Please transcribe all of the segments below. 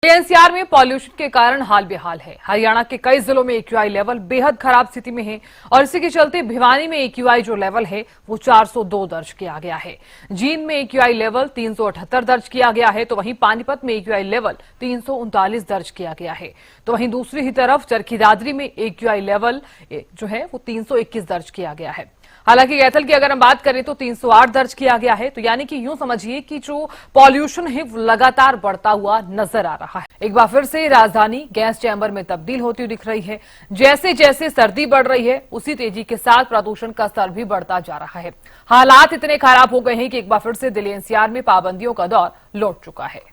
NCR में pollution के कारण हाल बेहाल है। हरियाणा के कई जिलों में एक्यूआई लेवल बेहद खराब स्थिति में है और इसी के चलते भिवानी में एक्यूआई जो लेवल है वो 402 दर्ज किया गया है। जींद में एक्यूआई लेवल 378 दर्ज किया गया है, तो वहीं पानीपत में एक्यूआई लेवल 339 दर्ज किया गया है। तो वहीं दूसरी ही तरफ चरखी दादरी में एक्यूआई लेवल जो है वो 321 दर्ज किया गया है। हालांकि गैथल की अगर हम बात करें तो 308 दर्ज किया गया है। तो यानी कि यूं समझिए कि जो पॉल्यूशन है वो लगातार बढ़ता हुआ नजर आ रहा है। एक बार फिर से राजधानी गैस चैम्बर में तब्दील होती हुई दिख रही है। जैसे जैसे सर्दी बढ़ रही है उसी तेजी के साथ प्रदूषण का स्तर भी बढ़ता जा रहा है। हालात इतने खराब हो गए हैं कि एक बार फिर से दिल्ली एनसीआर में पाबंदियों का दौर लौट चुका है।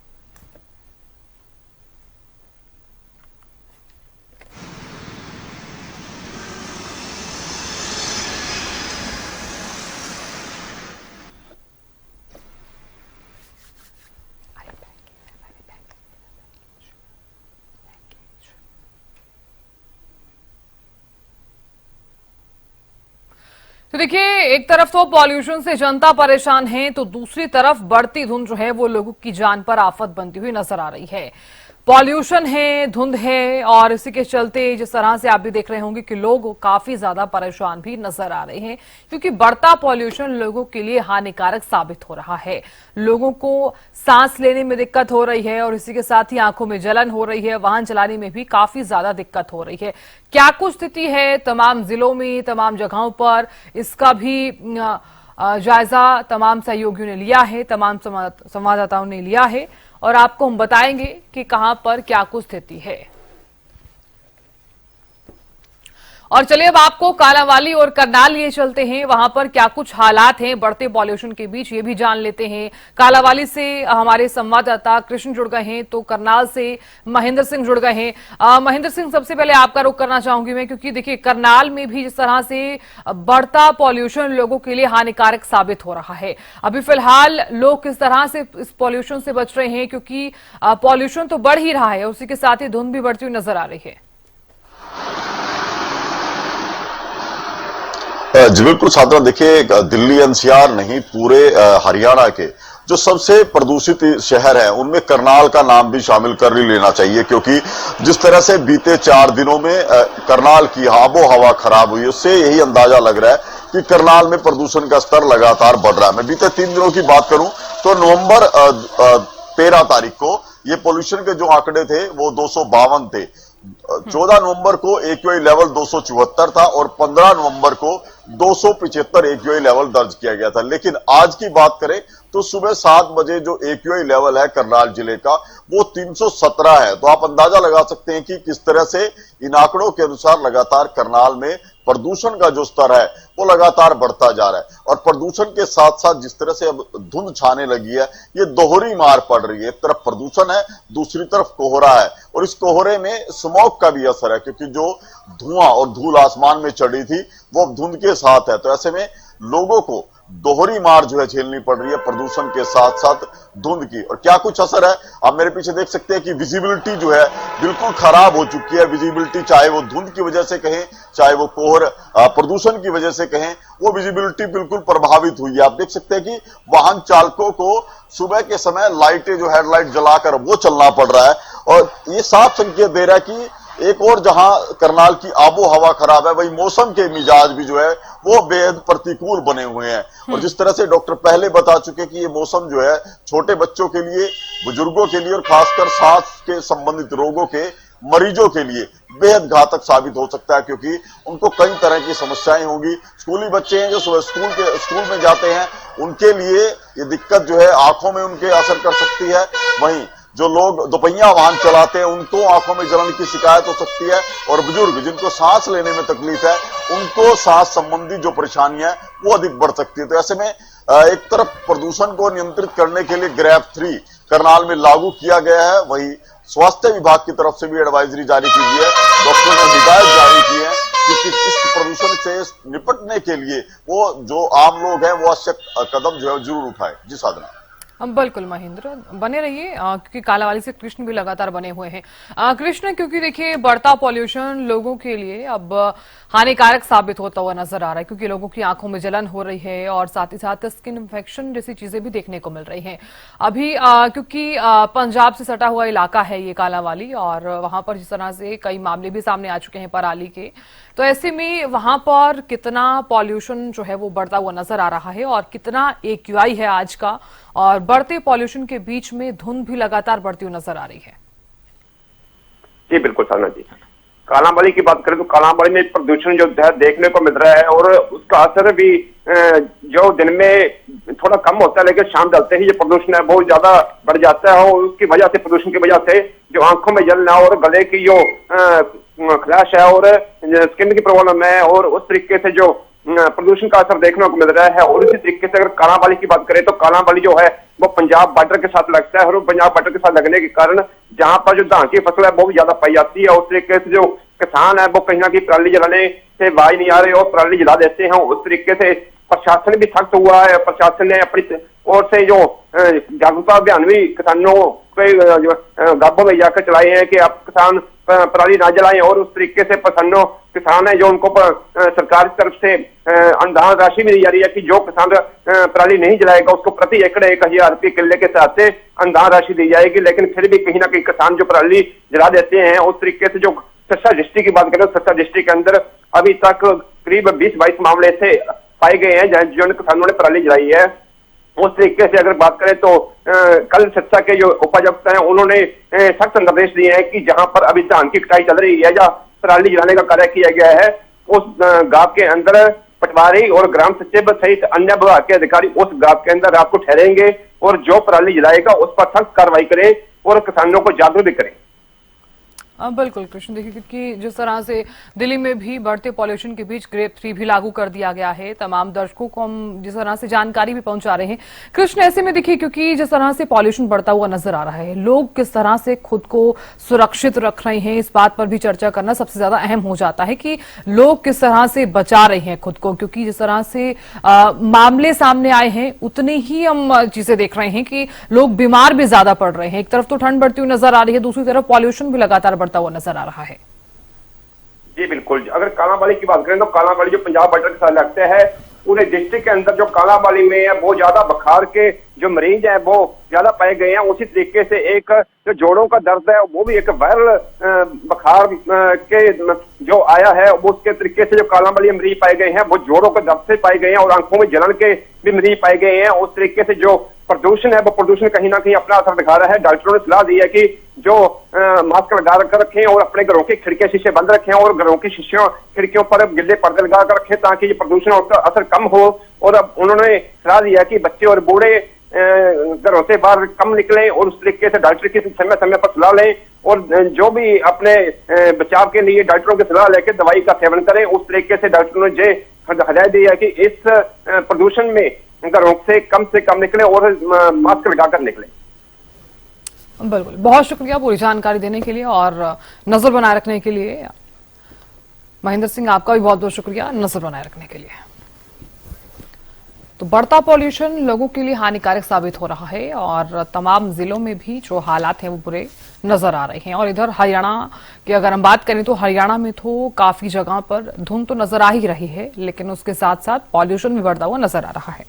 तो देखिए, एक तरफ तो पॉल्यूशन से जनता परेशान है, तो दूसरी तरफ बढ़ती धुंध जो है वो लोगों की जान पर आफत बनती हुई नजर आ रही है। पॉल्यूशन है, धुंध है और इसी के चलते जिस तरह से आप भी देख रहे होंगे कि लोग काफी ज्यादा परेशान भी नजर आ रहे हैं, क्योंकि बढ़ता पॉल्यूशन लोगों के लिए हानिकारक साबित हो रहा है। लोगों को सांस लेने में दिक्कत हो रही है और इसी के साथ ही आंखों में जलन हो रही है, वाहन चलाने में भी काफी ज्यादा दिक्कत हो रही है। क्या कुछ स्थिति है तमाम जिलों में, तमाम जगहों पर, इसका भी जायजा तमाम सहयोगियों ने लिया है, तमाम संवाददाताओं ने लिया है और आपको हम बताएंगे कि कहां पर क्या कुछ स्थिति है। और चलिए अब आपको कालांवाली और करनाल लिए चलते हैं, वहां पर क्या कुछ हालात हैं बढ़ते पॉल्यूशन के बीच, ये भी जान लेते हैं। कालांवाली से हमारे संवाददाता कृष्ण जुड़ गए हैं, तो करनाल से महेंद्र सिंह जुड़ गए हैं। महेंद्र सिंह, सबसे पहले आपका रुख करना चाहूंगी मैं, क्योंकि देखिए करनाल में भी जिस तरह से बढ़ता पॉल्यूशन लोगों के लिए हानिकारक साबित हो रहा है, अभी फिलहाल लोग किस तरह से इस पॉल्यूशन से बच रहे हैं, क्योंकि पॉल्यूशन तो बढ़ ही रहा है, उसी के साथ ही धुंध भी बढ़ती हुई नजर आ रही है। जी बिल्कुल साधना, देखिए दिल्ली एनसीआर नहीं पूरे हरियाणा के जो सबसे प्रदूषित शहर है उनमें करनाल का नाम भी शामिल कर ही लेना चाहिए, क्योंकि जिस तरह से बीते 4 दिनों में करनाल की आबो हवा खराब हुई, उससे यही अंदाजा लग रहा है कि करनाल में प्रदूषण का स्तर लगातार बढ़ रहा है। मैं बीते 3 दिनों की बात करूं तो नवंबर 13 तारीख को ये पोल्यूशन के जो आंकड़े थे वो 252 थे। 14 नवंबर को एक्यूआई लेवल 274 था और 15 नवंबर को 275 एक्यूआई लेवल दर्ज किया गया था। लेकिन आज की बात करें तो सुबह 7 बजे जो एक्यूआई लेवल है करनाल जिले का वो 317 है। तो आप अंदाजा लगा सकते हैं कि किस तरह से इन आंकड़ों के अनुसार लगातार करनाल में प्रदूषण का जो स्तर है वो लगातार बढ़ता जा रहा है। और प्रदूषण के साथ साथ जिस तरह से अब धुंध छाने लगी है, ये दोहरी मार पड़ रही है। एक तरफ प्रदूषण है, दूसरी तरफ कोहरा है और इस कोहरे में स्मॉग का भी असर है, क्योंकि जो धुआं और धूल आसमान में चढ़ी थी वो अब धुंध के साथ है। तो ऐसे में लोगों को दोहरी मार जो है झेलनी पड़ रही है प्रदूषण के साथ साथ धुंध की। और क्या कुछ असर है, आप मेरे पीछे देख सकते हैं कि विजिबिलिटी जो है बिल्कुल खराब हो चुकी है। विजिबिलिटी चाहे वो धुंध की वजह से कहें, चाहे वो प्रदूषण की वजह से कहें, वो विजिबिलिटी बिल्कुल प्रभावित हुई है। आप देख सकते हैं कि वाहन चालकों को सुबह के समय लाइटें जो हेडलाइट जलाकर वो चलना पड़ रहा है और ये साफ संकेत दे रहा है कि एक और जहां करनाल की आबो हवा खराब है, वही मौसम के मिजाज भी जो है वो बेहद प्रतिकूल बने हुए हैं। और जिस तरह से डॉक्टर पहले बता चुके कि ये मौसम जो है छोटे बच्चों के लिए, बुजुर्गों के लिए और खासकर सांस के संबंधित रोगों के मरीजों के लिए बेहद घातक साबित हो सकता है, क्योंकि उनको कई तरह की समस्याएं होंगी। स्कूली बच्चे हैं जो सुबह स्कूल में जाते हैं, उनके लिए ये दिक्कत जो है आंखों में उनके असर कर सकती है। वहीं जो लोग दोपहिया वाहन चलाते हैं उनको आंखों में जलन की शिकायत हो सकती है और बुजुर्ग जिनको सांस लेने में तकलीफ है उनको सांस संबंधी जो परेशानियां है वो अधिक बढ़ सकती है। तो ऐसे में एक तरफ प्रदूषण को नियंत्रित करने के लिए ग्रैप 3 करनाल में लागू किया गया है, वही स्वास्थ्य विभाग की तरफ से भी एडवाइजरी जारी की गई है। डॉक्टरों ने हिदायत जारी की है कि इस प्रदूषण से निपटने के लिए वो जो आम लोग हैं वो आवश्यक कदम जो है जरूर उठाए। जी साधना। बिल्कुल महेंद्र, बने रहिए क्योंकि कालावाली से कृष्ण भी लगातार बने हुए हैं। कृष्ण, क्योंकि देखिए बढ़ता पॉल्यूशन लोगों के लिए अब हानिकारक साबित होता हुआ नजर आ रहा है, क्योंकि लोगों की आंखों में जलन हो रही है और साथ ही साथ स्किन इन्फेक्शन जैसी चीजें भी देखने को मिल रही हैं। अभी क्योंकि पंजाब से सटा हुआ इलाका है ये कालावाली, और वहां पर जिस तरह से कई मामले भी सामने आ चुके हैं पराली के, तो ऐसे में वहां पर कितना पॉल्यूशन जो है वो बढ़ता हुआ नजर आ रहा है और कितना AQI है आज का, और बढ़ते पॉल्यूशन के बीच में धुंध भी लगातार बढ़ती हुई नजर आ रही है। जी बिल्कुल साधना जी, कालाबाड़ी की बात करें तो कालाबाड़ी में प्रदूषण जो है देखने को मिल रहा है, और उसका असर भी जो दिन में थोड़ा कम होता है, लेकिन शाम ढलते ही जो प्रदूषण है बहुत ज्यादा बढ़ जाता है। और उसकी वजह से, प्रदूषण की वजह से जो आंखों में जलना और गले की जो खलाश है और स्किन की प्रॉब्लम है, और उस तरीके से जो प्रदूषण का असर देखने को मिल रहा है। और इसी तरीके से अगर कालाबाड़ी की बात करें तो कालाबाड़ी जो है वो पंजाब बॉर्डर के साथ लगता है, और पंजाब बॉर्डर के साथ लगने के कारण जहां पर जो धान की फसल है वो भी ज्यादा पाई जाती है। उस तरीके से जो किसान है वो कहीं ना कहीं पराली जलाने से बाज नहीं आ रहे और पराली जला देते हैं। उस तरीके से प्रशासन भी सख्त हुआ है। प्रशासन ने अपनी ओर से जो जागरूकता अभियान भी किसानों के गांवों में जाकर चलाए हैं कि आप किसान पराली ना जलाएं, और उस तरीके से किसान है जो उनको सरकार की तरफ से अनुदान राशि मिली जा रही है कि जो किसान पराली नहीं जलाएगा उसको प्रति एकड़ 1000 रुपये किले के साथ से अनुदान राशि दी जाएगी। लेकिन फिर भी कहीं ना कहीं किसान जो पराली जला देते हैं। उस तरीके से जो सिरसा डिस्ट्रिक्ट की बात करें, सिरसा डिस्ट्रिक्ट के अंदर अभी तक करीब 20-22 मामले से पाए गए हैं जिन किसानों ने पराली जलाई है। उस तरीके से अगर बात करें तो कल सिरसा के जो उपायुक्त हैं उन्होंने सख्त निर्देश दिए हैं कि जहां पर अभी धान की कटाई चल रही है या पराली जलाने का कार्य किया गया है, उस गांव के अंदर पटवारी और ग्राम सचिव सहित अन्य विभाग के अधिकारी उस गांव के अंदर रात को ठहरेंगे और जो पराली जलाएगा उस पर सख्त कार्रवाई करें और किसानों को जागरूक भी करें। बिल्कुल कृष्ण, देखिए क्योंकि जिस तरह से दिल्ली में भी बढ़ते पॉल्यूशन के बीच ग्रेप 3 भी लागू कर दिया गया है, तमाम दर्शकों को हम जिस तरह से जानकारी भी पहुंचा रहे हैं। कृष्ण, ऐसे में देखिए क्योंकि जिस तरह से पॉल्यूशन बढ़ता हुआ नजर आ रहा है, लोग किस तरह से खुद को सुरक्षित रख रहे हैं, इस बात पर भी चर्चा करना सबसे ज्यादा अहम हो जाता है कि लोग किस तरह से बचा रहे हैं खुद को। क्योंकि जिस तरह से मामले सामने आए हैं उतनी ही हम चीजें देख रहे हैं कि लोग बीमार भी ज्यादा पड़ रहे हैं। एक तरफ तो ठंड बढ़ती हुई नजर आ रही है, दूसरी तरफ पॉल्यूशन भी लगातार बढ़ता हुआ नजर आ रहा है। जी बिल्कुल, अगर कालाबाड़ी की बात करें तो कालाबाड़ी जो पंजाब बॉर्डर के साथ लगते हैं, पूरे डिस्ट्रिक्ट के अंदर जो कालाबाड़ी में है वो ज्यादा बुखार के जो मरीज हैं वो ज्यादा पाए गए हैं। उसी तरीके से एक जो जोड़ों का दर्द है वो भी एक वायरल बुखार के जो आया है, वो उसके तरीके से जो कालाबाड़ी मरीज पाए गए हैं वो जोड़ों के दर्द से पाए गए हैं और आंखों में जलन के भी मरीज पाए गए हैं। उस तरीके से जो प्रदूषण है वो प्रदूषण कहीं ना कहीं अपना असर दिखा रहा है। डॉक्टरों ने सलाह दी है कि जो मास्क लगा कर रखें और अपने घरों के खिड़कियां शीशे बंद रखें और घरों की शीशियों खिड़कियों पर गिल्ले पर्दे लगा कर रखें ताकि ये प्रदूषण और असर कम हो। और अब उन्होंने सलाह दी है कि बच्चे और बूढ़े घरों से बाहर कम निकलें और उस तरीके से डॉक्टर की समय समय पर सलाह लें और जो भी अपने बचाव के लिए डॉक्टरों की सलाह लेकर दवाई का सेवन करें। उस तरीके से डॉक्टरों ने हिदायत दी है कि इस प्रदूषण में घरों से कम निकले और मास्क लगाकर निकले। बिल्कुल, बहुत शुक्रिया पूरी जानकारी देने के लिए और नजर बनाए रखने के लिए। महेंद्र सिंह, आपका भी बहुत बहुत शुक्रिया नजर बनाए रखने के लिए। तो बढ़ता पॉल्यूशन लोगों के लिए हानिकारक साबित हो रहा है और तमाम जिलों में भी जो हालात हैं वो बुरे नजर आ रहे हैं। और इधर हरियाणा की अगर हम बात करें तो हरियाणा में तो काफी जगह पर धुंध तो नजर आ ही रही है, लेकिन उसके साथ साथ पॉल्यूशन भी बढ़ता हुआ नजर आ रहा है।